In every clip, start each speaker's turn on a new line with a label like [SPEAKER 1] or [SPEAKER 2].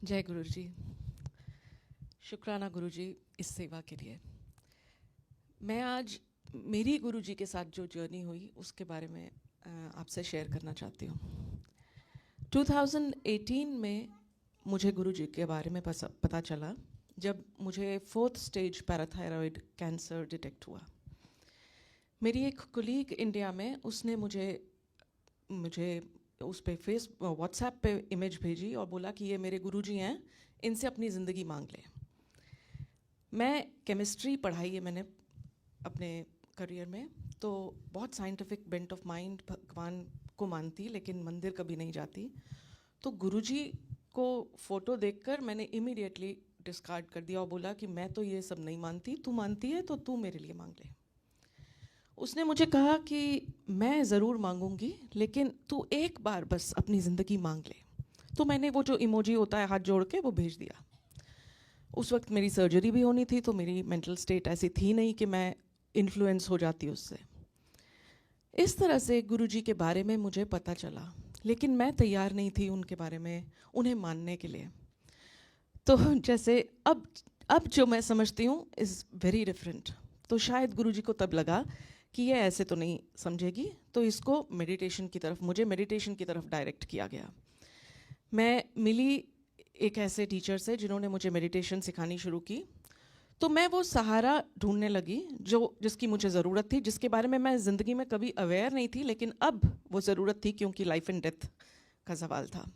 [SPEAKER 1] जय गुरु जी। शुक्राना गुरु जी इस सेवा के लिए। मैं आज मेरी गुरु जी के साथ जो जर्नी हुई उसके बारे में आपसे शेयर करना चाहती हूँ। 2018 में मुझे गुरु जी के बारे में पता चला जब मुझे 4th stage parathyroid cancer detect हुआ। मेरी एक कोलीग इंडिया में उसने मुझे उस पे व्हाट्सएप पे इमेज भेजी और बोला कि ये मेरे गुरुजी हैं, इनसे अपनी ज़िंदगी मांग ले। मैं केमिस्ट्री पढ़ाई है मैंने अपने करियर में, तो बहुत साइंटिफिक बेंट ऑफ माइंड भगवान को मानती, लेकिन मंदिर कभी नहीं जाती। तो गुरुजी को फ़ोटो देखकर मैंने इमीडिएटली डिस्कार्ड कर दिया और बोला कि मैं तो ये सब नहीं मानती, तू मानती है तो तू मेरे लिए मांग ले। उसने मुझे कहा कि मैं ज़रूर मांगूंगी, लेकिन तू एक बार बस अपनी ज़िंदगी मांग ले। तो मैंने वो जो इमोजी होता है हाथ जोड़ के वो भेज दिया। उस वक्त मेरी सर्जरी भी होनी थी, तो मेरी मेंटल स्टेट ऐसी थी नहीं कि मैं इन्फ्लुएंस हो जाती उससे। इस तरह से गुरुजी के बारे में मुझे पता चला, लेकिन मैं तैयार नहीं थी उनके बारे में उन्हें मानने के लिए। तो जैसे अब जो मैं समझती हूँ इज़ वेरी डिफरेंट। तो शायद गुरुजी को तब लगा कि ये ऐसे तो नहीं समझेगी, तो इसको मुझे मेडिटेशन की तरफ डायरेक्ट किया गया। मैं मिली एक ऐसे टीचर से जिन्होंने मुझे मेडिटेशन सिखानी शुरू की। तो मैं वो सहारा ढूंढने लगी जिसकी मुझे ज़रूरत थी, जिसके बारे में मैं ज़िंदगी में कभी अवेयर नहीं थी, लेकिन अब वो ज़रूरत थी क्योंकि लाइफ एंड डेथ का सवाल था।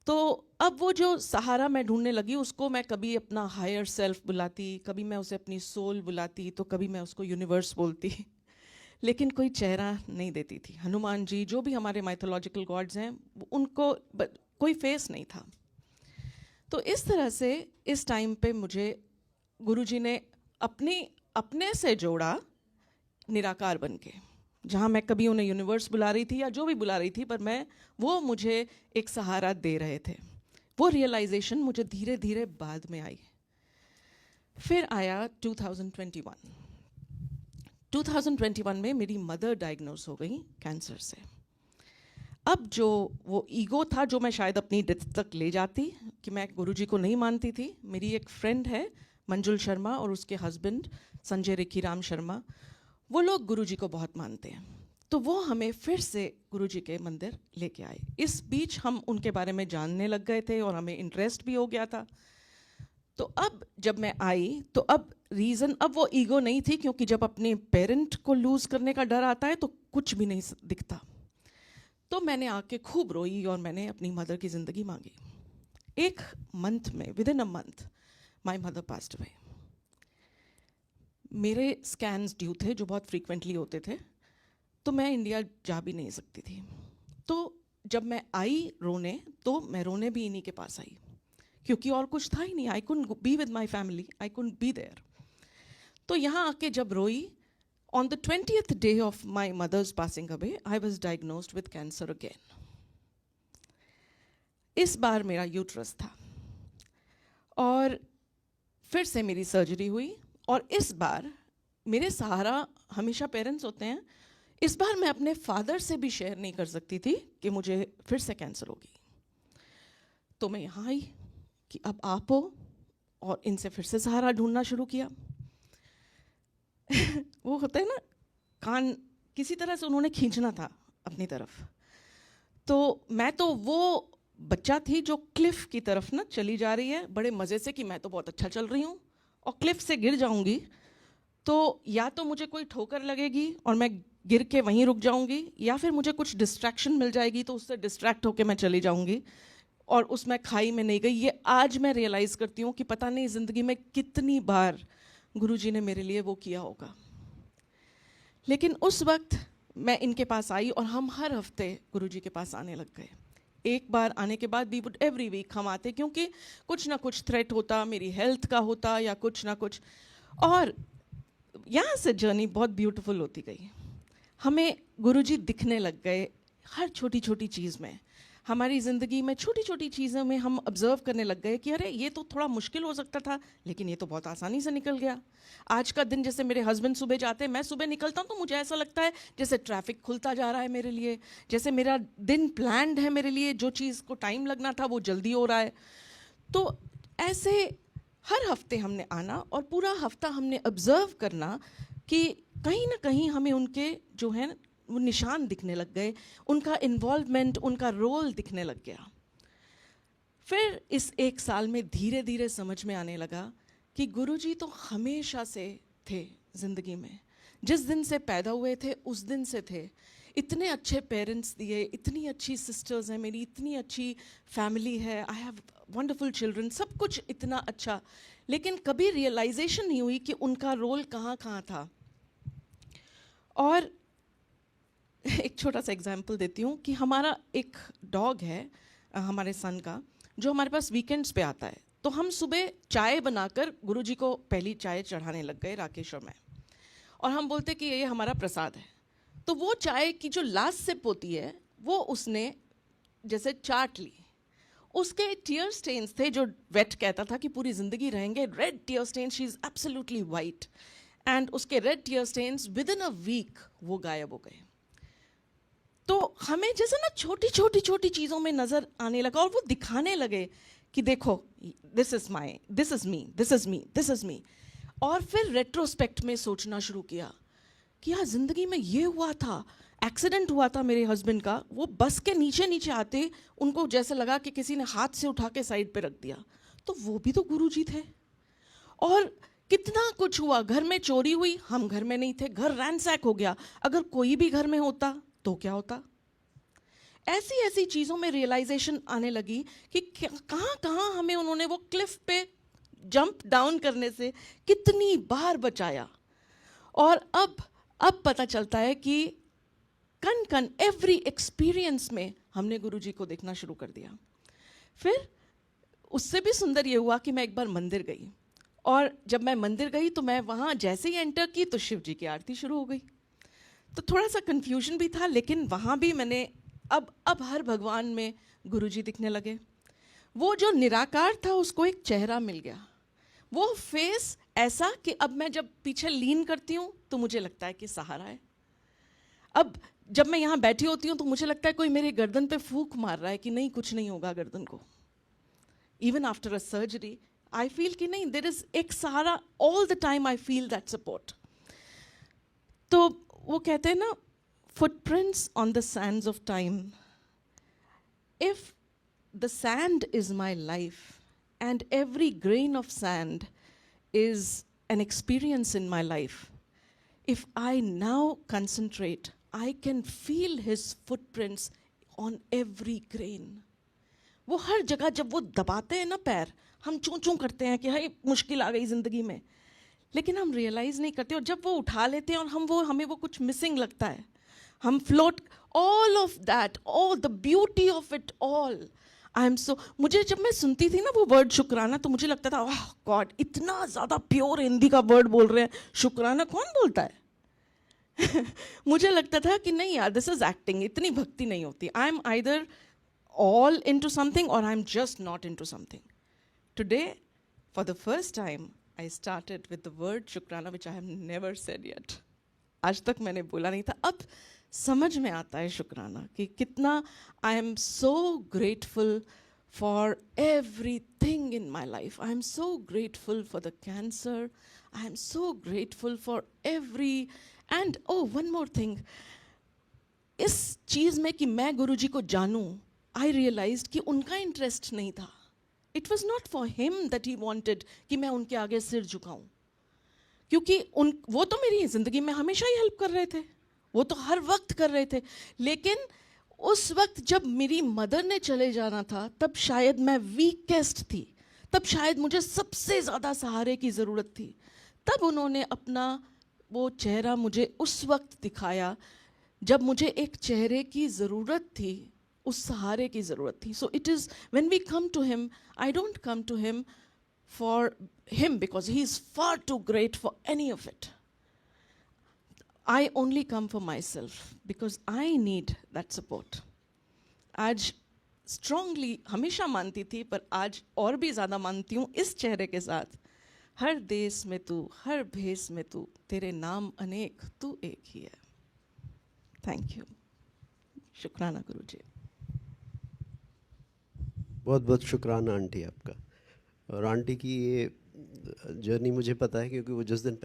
[SPEAKER 1] तो अब वो जो सहारा मैं ढूंढने लगी, उसको मैं कभी अपना हायर सेल्फ बुलाती, कभी मैं उसे अपनी सोल बुलाती, तो कभी मैं उसको यूनिवर्स बोलती, लेकिन कोई चेहरा नहीं देती थी। हनुमान जी, जो भी हमारे माइथोलॉजिकल गॉड्स हैं, उनको कोई फेस नहीं था। तो इस तरह से इस टाइम पे मुझे गुरुजी ने अपने से जोड़ा निराकार बन के, जहाँ मैं कभी उन्हें यूनिवर्स बुला रही थी या जो भी बुला रही थी, पर वो मुझे एक सहारा दे रहे थे। वो रियलाइजेशन मुझे धीरे धीरे बाद में आई। फिर आया 2021। 2021 में मेरी मदर डायग्नोज हो गई कैंसर से। अब जो वो ईगो था जो मैं शायद अपनी डेथ तक ले जाती, कि मैं गुरुजी को नहीं मानती थी। मेरी एक फ्रेंड है मंजुल शर्मा और उसके हस्बैंड संजय रिखी राम शर्मा, वो लोग गुरुजी को बहुत मानते हैं। तो वो हमें फिर से गुरुजी के मंदिर लेके आए। इस बीच हम उनके बारे में जानने लग गए थे और हमें इंटरेस्ट भी हो गया था। तो अब जब मैं आई तो अब वो ईगो नहीं थी, क्योंकि जब अपने पेरेंट को लूज करने का डर आता है तो कुछ भी नहीं दिखता। तो मैंने आके खूब रोई और मैंने अपनी मदर की ज़िंदगी मांगी। एक मंथ में, with in a month, my mother passed away. मेरे स्कैन्स ड्यू थे जो बहुत फ्रीक्वेंटली होते थे, तो मैं इंडिया जा भी नहीं सकती थी। तो जब मैं आई रोने, तो मैं रोने भी इन्हीं के पास आई, क्योंकि और कुछ था ही नहीं। I couldn't be with my family, I couldn't be there. तो यहाँ आके जब रोई, on the 20th day of my mother's passing away, I was diagnosed with cancer again. इस बार मेरा यूट्रस था और फिर से मेरी सर्जरी हुई। और इस बार मेरे सहारा हमेशा पेरेंट्स होते हैं। इस बार मैं अपने फादर से भी शेयर नहीं कर सकती थी कि मुझे फिर से कैंसर होगी। तो मैं यहाँ आई कि अब आप हो, और इनसे फिर से सहारा ढूंढना शुरू किया। वो होता है ना, कान किसी तरह से उन्होंने खींचना था अपनी तरफ। तो मैं तो वो बच्चा थी जो क्लिफ की तरफ ना चली जा रही है बड़े मज़े से, कि मैं तो बहुत अच्छा चल रही हूँ और क्लिफ से गिर जाऊंगी तो या तो मुझे कोई ठोकर लगेगी और मैं गिर के वहीं रुक जाऊंगी, या फिर मुझे कुछ डिस्ट्रैक्शन मिल जाएगी तो उससे डिस्ट्रैक्ट होकर मैं चली जाऊंगी और उसमें खाई में नहीं गई। ये आज मैं रियलाइज़ करती हूँ कि पता नहीं ज़िंदगी में कितनी बार गुरुजी ने मेरे लिए वो किया होगा। लेकिन उस वक्त मैं इनके पास आई और हम हर हफ्ते गुरुजी के पास आने लग गए। एक बार आने के बाद वी वुड एवरी वीक हम आते, क्योंकि कुछ ना कुछ थ्रेट होता, मेरी हेल्थ का होता या कुछ ना कुछ। और यहाँ से जर्नी बहुत ब्यूटीफुल होती गई। हमें गुरुजी दिखने लग गए हर छोटी छोटी चीज़ में। हमारी ज़िंदगी में छोटी छोटी चीज़ों में हम ऑब्जर्व करने लग गए कि अरे ये तो थोड़ा मुश्किल हो सकता था, लेकिन ये तो बहुत आसानी से निकल गया। आज का दिन, जैसे मेरे हस्बैंड सुबह जाते हैं, मैं सुबह निकलता हूँ तो मुझे ऐसा लगता है जैसे ट्रैफिक खुलता जा रहा है मेरे लिए, जैसे मेरा दिन प्लान्ड है मेरे लिए, जो चीज़ को टाइम लगना था वो जल्दी हो रहा है। तो ऐसे हर हफ्ते हमने आना और पूरा हफ्ता हमने ऑब्जर्व करना कि कहीं ना कहीं हमें उनके जो है वो निशान दिखने लग गए, उनका इन्वॉल्वमेंट, उनका रोल दिखने लग गया। फिर इस एक साल में धीरे धीरे समझ में आने लगा कि गुरुजी तो हमेशा से थे ज़िंदगी में, जिस दिन से पैदा हुए थे उस दिन से थे। इतने अच्छे पेरेंट्स दिए, इतनी अच्छी सिस्टर्स हैं मेरी, इतनी अच्छी फैमिली है, आई हैव वंडरफुल चिल्ड्रन, सब कुछ इतना अच्छा, लेकिन कभी रियलाइजेशन नहीं हुई कि उनका रोल कहाँ कहाँ था। और एक छोटा सा एग्जाम्पल देती हूँ कि हमारा एक डॉग है हमारे सन का, जो हमारे पास वीकेंड्स पे आता है। तो हम सुबह चाय बनाकर गुरुजी को पहली चाय चढ़ाने लग गए राकेश्वर में, और हम बोलते कि ये हमारा प्रसाद है। तो वो चाय की जो लास्ट सिप होती है वो उसने जैसे चाट ली, उसके टीयर स्टेन्स थे जो वेट कहता था कि पूरी ज़िंदगी रहेंगे, red tear stains, she is absolutely white, and उसके red tear stains within a week वो गायब हो गए। तो हमें जैसे ना छोटी छोटी छोटी चीज़ों में नज़र आने लगा, और वो दिखाने लगे कि देखो this is my, this is me, this is me, this is me. और फिर रेट्रोस्पेक्ट में सोचना शुरू किया कि यार ज़िंदगी में ये हुआ था, एक्सीडेंट हुआ था मेरे हस्बैंड का, वो बस के नीचे नीचे आते उनको जैसे लगा कि किसी ने हाथ से उठा के साइड पे रख दिया, तो वो भी तो गुरुजी थे। और कितना कुछ हुआ, घर में चोरी हुई, हम घर में नहीं थे, घर रैंसैक हो गया, अगर कोई भी घर में होता तो क्या होता। ऐसी ऐसी चीज़ों में रियलाइजेशन आने लगी कि कहाँ कहाँ हमें उन्होंने वो क्लिफ पे जंप डाउन करने से कितनी बार बचाया। और अब पता चलता है कि कन कन एवरी एक्सपीरियंस में हमने गुरुजी को देखना शुरू कर दिया। फिर उससे भी सुंदर ये हुआ कि मैं एक बार मंदिर गई, और जब मैं मंदिर गई तो मैं वहाँ जैसे ही एंटर की तो शिव जी की आरती शुरू हो गई। तो थोड़ा सा कन्फ्यूजन भी था, लेकिन वहाँ भी मैंने अब हर भगवान में गुरुजी दिखने लगे। वो जो निराकार था उसको एक चेहरा मिल गया, वो फेस ऐसा कि अब मैं जब पीछे लीन करती हूँ तो मुझे लगता है कि सहारा है। अब जब मैं यहाँ बैठी होती हूँ तो मुझे लगता है कोई मेरे गर्दन पे फूंक मार रहा है कि नहीं कुछ नहीं होगा गर्दन को। Even after a surgery I feel कि नहीं, देयर इज एक सहारा, all the time I feel that support. तो वो कहते हैं ना, footprints on the sands of time. If the sand is my life and every grain of sand is an experience in my life, if I now concentrate, I can feel his footprints on every grain. वो हर जगह जब वो दबाते हैं ना पैर, हम चूं चूं करते हैं कि हाय मुश्किल आ गई ज़िंदगी में, लेकिन हम रियलाइज़ नहीं करते। और जब वो उठा लेते हैं और हमें वो कुछ मिसिंग लगता है, हम float, all of that, all the beauty of it all, I am so, मुझे जब मैं सुनती थी ना वो वर्ड शुक्राना, तो मुझे लगता था वाह गॉड, इतना ज़्यादा प्योर हिंदी का वर्ड बोल रहे हैं, शुक्राना कौन बोलता है। मुझे लगता था कि नहीं यार, दिस इज एक्टिंग, इतनी भक्ति नहीं होती। I am either all into something or I'm just not into something. Today, for the first time, I started with the word शुक्राना, which I have never said yet. आज तक मैंने बोला नहीं था, अब समझ में आता है शुक्राना कि कितना I am so grateful for everything in my life. I am so grateful for the cancer. I am so grateful for every, and oh, one more thing. इस चीज़ में कि मैं गुरुजी को जानूं, I realized कि उनका इंटरेस्ट नहीं था. It was not for him that he wanted कि मैं उनके आगे सिर झुकाऊं, क्योंकि वो तो मेरी ज़िंदगी में हमेशा ही हेल्प कर रहे थे, वो तो हर वक्त कर रहे थे, लेकिन उस वक्त जब मेरी मदर ने चले जाना था तब शायद मैं वीकेस्ट थी, तब शायद मुझे सबसे ज़्यादा सहारे की ज़रूरत थी। तब उन्होंने अपना वो चेहरा मुझे उस वक्त दिखाया जब मुझे एक चेहरे की ज़रूरत थी, उस सहारे की ज़रूरत थी. So it is when we come to him, I don't come to him for him because he is far too great for any of it. I only come for myself because I need that support. आज strongly हमेशा मानती थी, पर आज और भी ज़्यादा मानती हूँ इस चेहरे के साथ। हर देश में तू, हर भेस में तू, तेरे नाम अनेक, तू एक ही है। Thank you. शुक्राना गुरुजी।
[SPEAKER 2] बहुत बहुत शुक्राना आंटी आपका। और आंटी की ये जर्नी मुझे पता है, क्योंकि वो जिस दिन